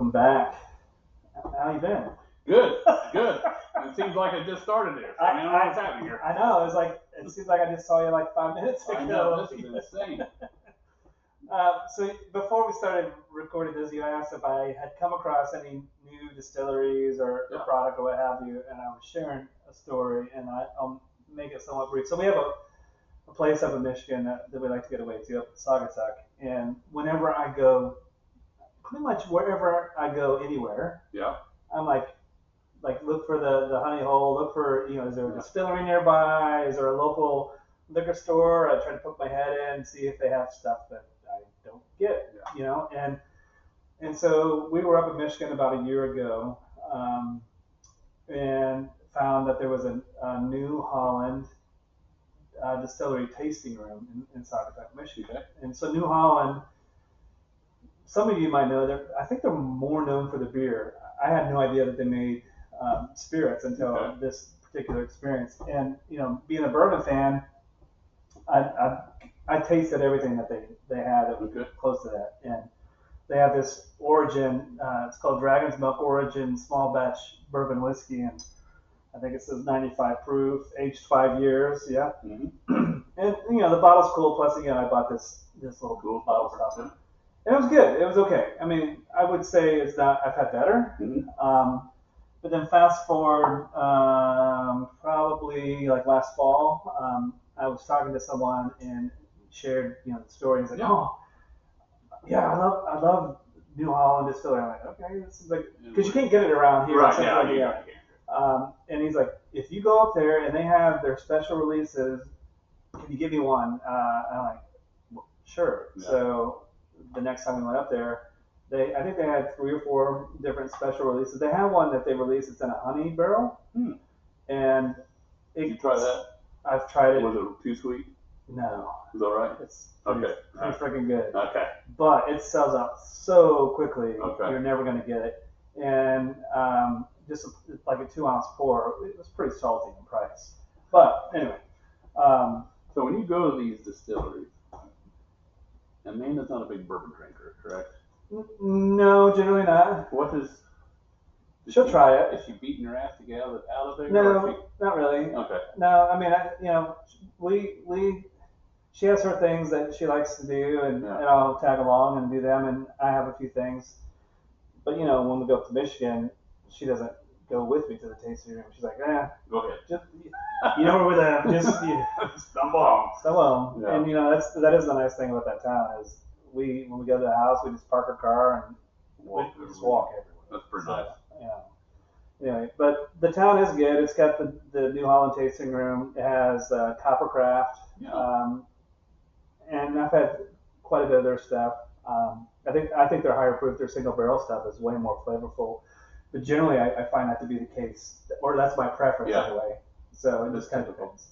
Welcome back. How you been? Good, good. It seems like it just started there. So I don't know what's happening here. I know. It seems like I just saw you like 5 minutes ago. I know, this is insane. So before we started recording this, you asked if I had come across any new distilleries or product or what have you, and I was sharing a story, and I'll make it somewhat brief. So we have a place up in Michigan that we like to get away to, up in Saugatuck, and whenever I go, pretty much wherever I go anywhere, I'm like look for the honey hole, look for, is there a distillery nearby, is there a local liquor store? I try to poke my head in, see if they have stuff that I don't get, and so we were up in Michigan about a year ago, and found that there was a New Holland distillery tasting room in Saugatuck, Michigan. Okay. And so New Holland, some of you might know, I think they're more known for the beer. I had no idea that they made spirits until this particular experience. And being a bourbon fan, I tasted everything that they had that was close to that. And they have this Origin, it's called Dragon's Milk Origin small batch bourbon whiskey, and I think it says 95 proof, aged 5 years. Yeah. Mm-hmm. And the bottle's cool. Plus, I bought this little cool bottle stopper. And it was good. It was okay. I mean, I would say it's not. I've had better. Mm-hmm. But then fast forward, probably like last fall, I was talking to someone and shared, the story. He's like, I love New Holland Distillery. I'm like, okay, this is like, because you can't get it around here. Right. And he's like, if you go up there and they have their special releases, can you give me one? I'm like, well, sure. Yeah. So the next time we went up there, I think they had 3 or 4 different special releases. They have one that they released. It's in a honey barrel. And did you try that? I've tried it. Was it too sweet? No. It was all right? It's pretty freaking good. Okay. But it sells out so quickly. Okay. You're never going to get it. And just like a 2-ounce pour, it was pretty salty in price. But anyway. So when you go to these distilleries, Amanda's not a big bourbon drinker, correct? No, generally not. What is? She'll try it. Is she beating her ass to get out of there? No, not really. Okay. No, I mean, she has her things that she likes to do, and I'll tag along and do them, and I have a few things. But when we go up to Michigan, she doesn't go with me to the tasting room. She's like, go ahead. Just, where we're there, just stumble on. Yeah. And that is the nice thing about that town is when we go to the house, we just park our car and we just walk everywhere. That's pretty nice. Anyway, but the town is good. It's got the New Holland tasting room. It has Coppercraft. And I've had quite a bit of their stuff. I think their higher proof, their single barrel stuff is way more flavorful. But generally, I find that to be the case, or that's my preference anyway. So it just kind of depends.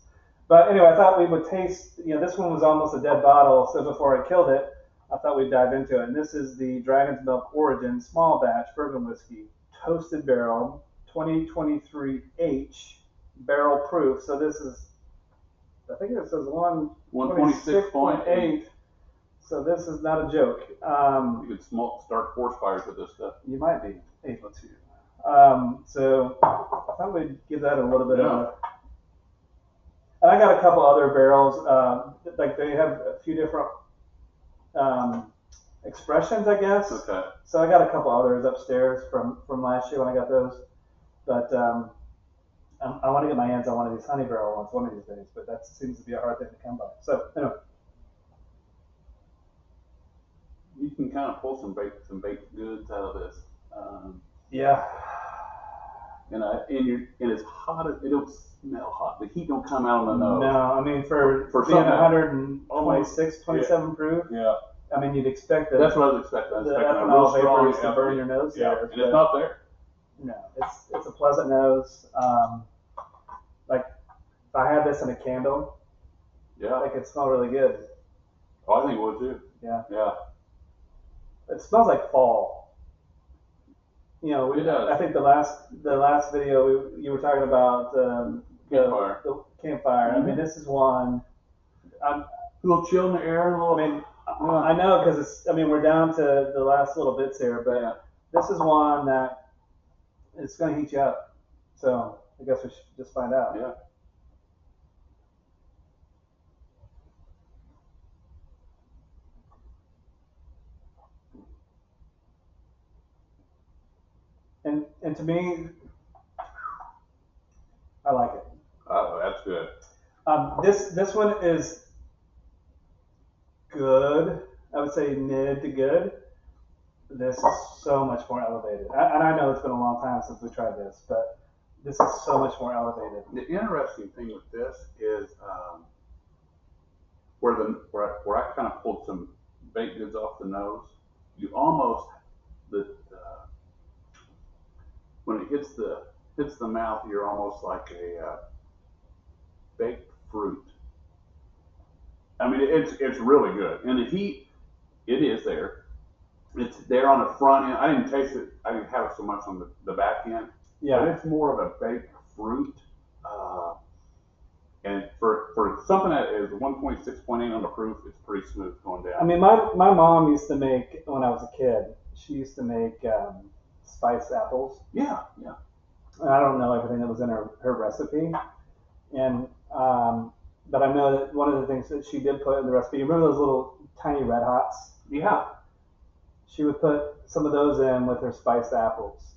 But anyway, I thought we would taste. This one was almost a dead bottle, so before I killed it, I thought we'd dive into it. And this is the Dragon's Milk Origin small batch bourbon whiskey, toasted barrel, 2023H barrel proof. So this is, I think it says 126.8. So this is not a joke. You could start forest fires with this stuff. You might be able to. So I thought we'd give that a little bit of. And I got a couple other barrels. Like they have a few different expressions, I guess. Okay. So I got a couple others upstairs from last year when I got those. But I want to get my hands on one of these honey barrel ones one of these days. But that seems to be a hard thing to come by. So anyway. You can kind of pull some baked goods out of this. And it's hot. It don't smell hot. The heat don't come out on the nose. No, I mean for being 126, 27 proof. Yeah. I mean, you'd expect that. That's what I was expecting. The ethanol vapors to burn your nose there. And it's not there. No, it's a pleasant nose. Like if I had this in a candle, it could smell really good. Oh, I think it would too. Yeah. Yeah. It smells like fall. It does. I think the last video you were talking about the campfire. Mm-hmm. I mean, this is one. A little chill in the air. I know because it's. I mean, we're down to the last little bits here, but this is one that it's going to heat you up. So I guess we should just find out. Yeah. And to me, I like it. Oh, that's good. This one is good. I would say mid to good. This is so much more elevated. And I know it's been a long time since we tried this, but this is so much more elevated. The interesting thing with this is where I kind of pulled some baked goods off the nose. You almost when it hits the mouth, you're almost like a baked fruit. I mean, it's really good, and the heat, it is there. It's there on the front end. I didn't taste it. I didn't have it so much on the back end. Yeah. But it's more of a baked fruit. And for something that is 1.6.8 on the proof, it's pretty smooth going down. I mean, my mom used to make, when I was a kid, she used to make spiced apples. Yeah. And I don't know everything that was in her recipe. And but I know that one of the things that she did put in the recipe, you remember those little tiny Red Hots? Yeah. She would put some of those in with her spiced apples.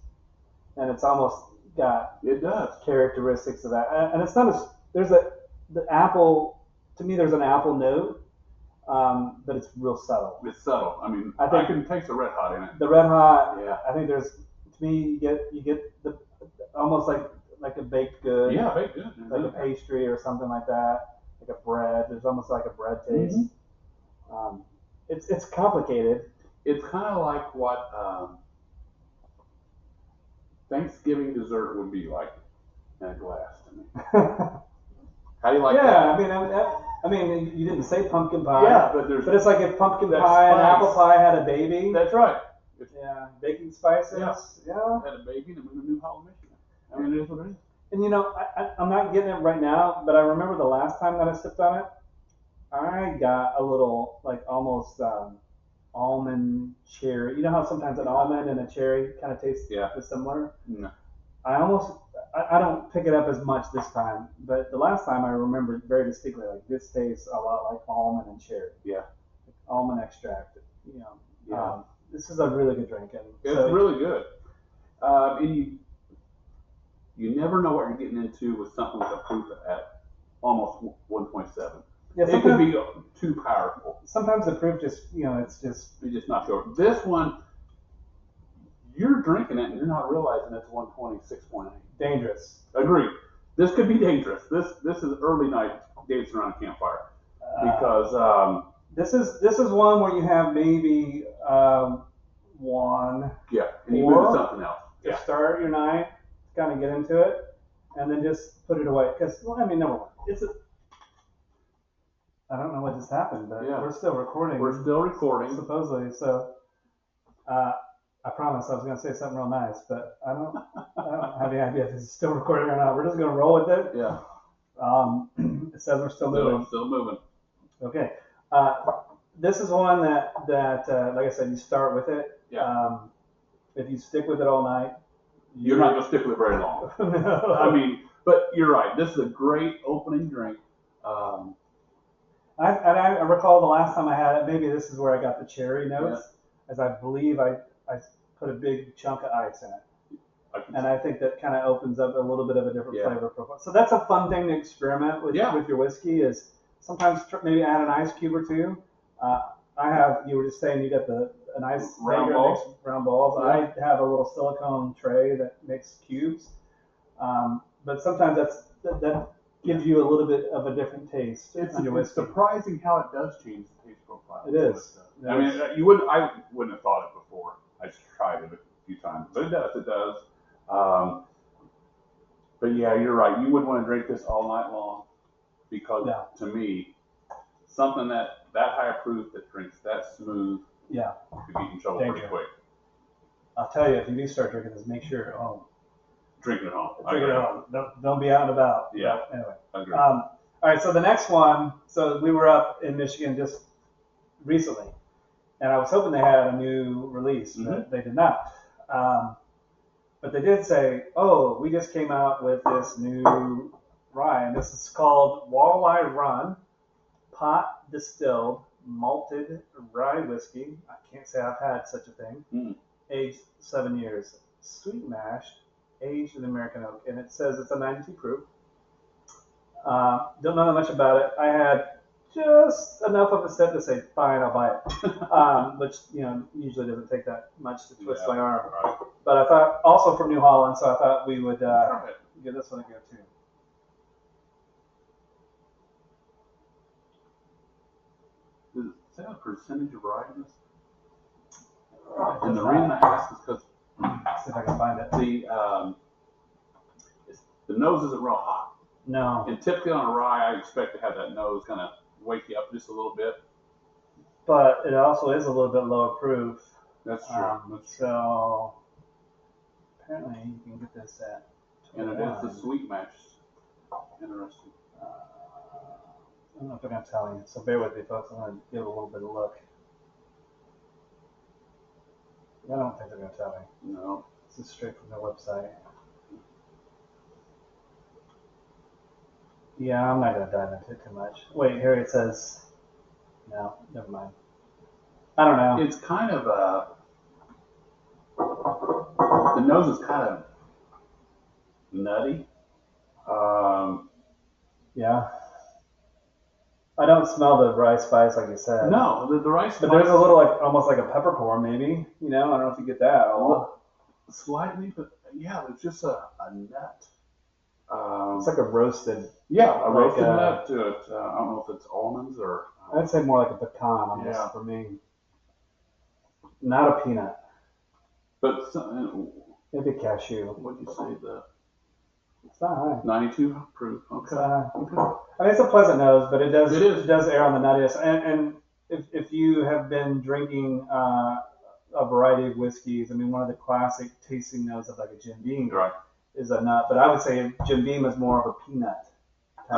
And it's almost got characteristics of that. And it's not the apple, to me there's an apple note, but it's real subtle. It's subtle. I mean, I can taste the Red Hot in it. The Red Hot, yeah. I think to me, you get the almost like a baked good. Yeah, baked good. Like a pastry or something like that. Like a bread. There's almost like a bread taste. Mm-hmm. It's complicated. It's kind of like what Thanksgiving dessert would be like in a glass to me. How do you like that? Yeah, I mean, you didn't say pumpkin pie. Yeah, but it's like if pumpkin pie and apple pie had a baby. That's right. Yeah, baking spices. Yeah. Had a baby and moved to New Holland, Michigan. I mean, it is what it is. And I'm not getting it right now, but I remember the last time that I sipped on it, I got a little like almost almond cherry. You know how sometimes an almond and a cherry kind of taste similar? No. I don't pick it up as much this time, but the last time I remember very distinctly, like this tastes a lot like almond and cherry. Yeah. Like almond extract. This is a really good drink. And it's really good. And you never know what you're getting into with something with a proof at almost 1.7. Yeah, it could be too powerful. Sometimes the proof just, it's just... You're just not sure. This one, you're drinking it and you're not realizing it's 126.8. Dangerous. Agreed. This could be dangerous. This is early night dancing around a campfire. Because... This is one where you have maybe one. Yeah, and you move to something else. To start your night, kind of get into it, and then just put it away. Because, number one, I don't know what just happened, but we're still recording. We're still recording. Supposedly, so I promise I was going to say something real nice, but I don't have any idea if it's still recording or not. We're just going to roll with it. Yeah. It says we're still moving. Still moving. Okay. This is one that like I said, you start with it. Yeah. If you stick with it all night, you're not going to stick with it very long. No. I mean, but you're right. This is a great opening drink. I recall the last time I had it, maybe this is where I got the cherry notes, as I believe I put a big chunk of ice in it. And I think that kind of opens up a little bit of a different flavor profile. So that's a fun thing to experiment with your whiskey is sometimes maybe add an ice cube or two. You were just saying you got a nice round balls. Yeah. I have a little silicone tray that makes cubes. But sometimes that gives you a little bit of a different taste. It's surprising how it does change the taste profile. It is. I mean, I wouldn't have thought it before. I just tried it a few times, but it does. But yeah, you're right. You wouldn't want to drink this all night long because to me, something that high proof that drinks that smooth, could get in trouble pretty quick. I'll tell you, if you do start drinking this, make sure you're at home. Drink it at home. Drink it at home. Don't be out and about. Yeah. But anyway. Agreed. All right. So the next one. So we were up in Michigan just recently, and I was hoping they had a new release, but they did not. But they did say, oh, we just came out with this new rye, and this is called Walleye Run, pot distilled malted rye whiskey. I can't say I've had such a thing. Aged 7 years, sweet mashed, aged in American oak, and it says it's a 92 proof. Don't know that much about it. I had just enough of a sip to say, fine, I'll buy it. Which, usually doesn't take that much to twist my arm. Right. But I thought, also from New Holland, so I thought we would give this one a go too. Is that a percentage of rye in this? And the reason I ask is because see if I can find it. The nose isn't real hot. No. And typically on a rye, I expect to have that nose kind of wake you up just a little bit. But it also is a little bit lower proof. That's true. So apparently you can get this at 21. And it is the sweet mash. Interesting. I don't know if they're going to tell you, so bear with me, folks. I'm going to give it a little bit of a look. I don't think they're going to tell me. No. This is straight from their website. Yeah, I'm not going to dive into it too much. Wait, here it says. No, never mind. I don't know. It's kind of the nose is kind of nutty. Yeah. I don't smell the rice spice like you said. No, the rice spice. But there's a little almost like a peppercorn maybe. I don't know if you get that. Slightly, but yeah, it's just a nut. It's like a roasted. Yeah, a roasted nut to it. I don't know if it's almonds or. I'd say more like a pecan on this for me. Not a peanut. But maybe a cashew. What did you say? It's not high. 92 proof. Okay. Okay. I mean, it's a pleasant nose, but it does err on the nuttiness. And if you have been drinking a variety of whiskeys, I mean, one of the classic tasting notes of like a Jim Beam is a nut. But I would say Jim Beam is more of a peanut.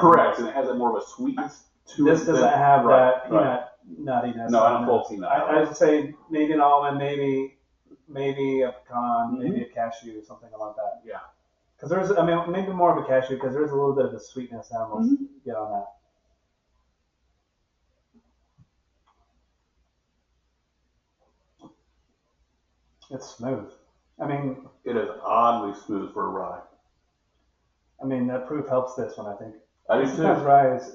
Correct, and it has more of a sweetness to it. This doesn't have that peanut nuttiness. No, I don't pull peanut. I would say maybe an almond, maybe a pecan, maybe a cashew, something like that. Yeah. Because maybe more of a cashew because there's a little bit of a sweetness I almost get on that. It's smooth. I mean, it is oddly smooth for a rye. I mean, that proof helps this one, I think. I do too. Sometimes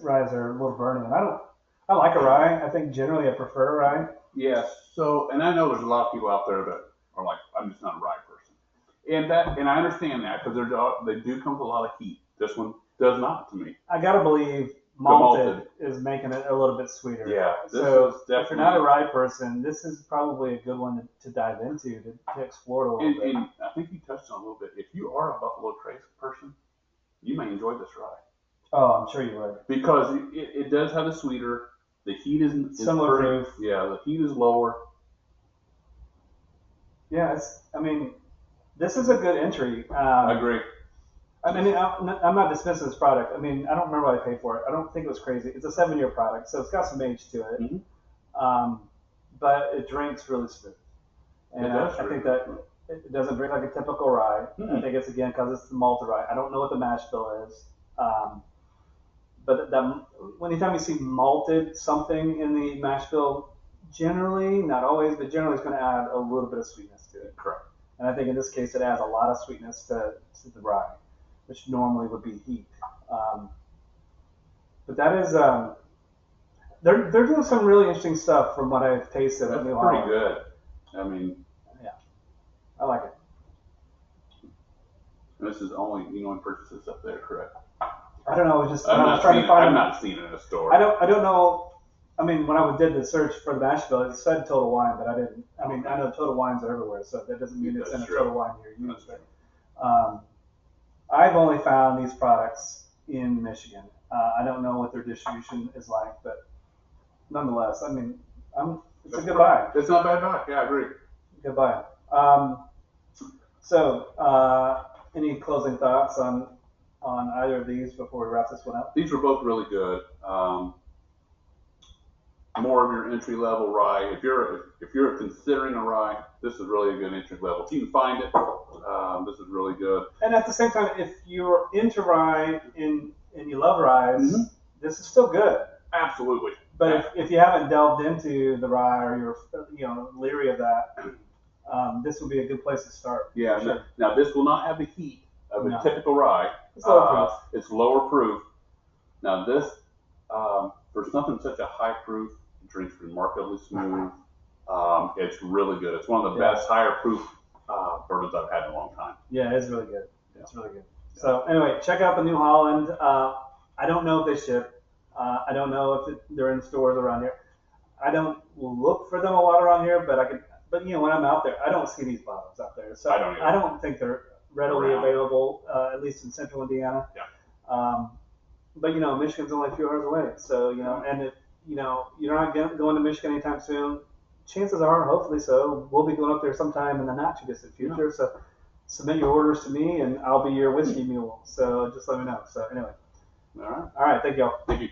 ryes are a little burning, and I like a rye. I think generally I prefer a rye. Yes. So, and I know there's a lot of people out there that are like, I'm just not a rye person, and I understand that because they do come with a lot of heat. This one does not to me. I gotta believe malted is making it a little bit sweeter. Yeah. So if you're not a rye person, this is probably a good one to dive into to explore a little bit. And I think you touched on a little bit. If you are a Buffalo Trace person, you may enjoy this rye. Oh, I'm sure you would. Because it does have a sweeter. The heat is similar proof. Yeah, the heat is lower. Yeah, this is a good entry. I agree. I mean, I'm not dismissing this product. I mean, I don't remember what I paid for it. I don't think it was crazy. It's a 7-year product, so it's got some age to it. But it drinks really smooth. And I think that it doesn't drink like a typical rye. I think it's, again, because it's the malted rye. I don't know what the mash bill is. But anytime you see malted something in the mash bill, generally, not always, but generally it's going to add a little bit of sweetness to it. Correct. And I think in this case it adds a lot of sweetness to the rye, which normally would be heat. But that is, they're doing some really interesting stuff from what I've tasted. That's pretty good. I mean, yeah, I like it. This is only purchases up there, correct? I don't know. I've not seen it in a store. I don't know. I mean, when I did the search for the mash bill, it said Total Wine, but I didn't. I mean, I know Total Wines are everywhere, so that doesn't mean it's in a Total Wine near you. But I've only found these products in Michigan. I don't know what their distribution is like, but nonetheless, I mean, it's a good buy. It's not a bad buy. Yeah, I agree. Good buy. Any closing thoughts on either of these before we wrap this one up? These were both really good. more of your entry level rye. If you're considering a rye, this is really a good entry level. If you can find it, this is really good. And at the same time, if you're into rye and you love ryes, this is still good. Absolutely. But if you haven't delved into the rye or you're leery of that, this would be a good place to start. Yeah. Sure. Now this will not have the heat of a typical rye. It's lower proof. It's lower proof. Now this, for something such a high proof, it drinks remarkably smooth. It's really good. It's one of the best higher proof bourbons I've had in a long time. Yeah, it's really good. It's really good. So anyway, check out the New Holland. I don't know if they ship. I don't know if they're in stores around here. I don't look for them a lot around here, but when I'm out there, I don't see these bottles out there. So I don't think they're readily available, at least in central Indiana. Yeah. But Michigan's only a few hours away. So and if you're not going to Michigan anytime soon, chances are, hopefully so, we'll be going up there sometime in the not too distant future. Yeah. So submit your orders to me, and I'll be your whiskey mule. So just let me know. So anyway. All right. All right. Thank y'all. Thank you.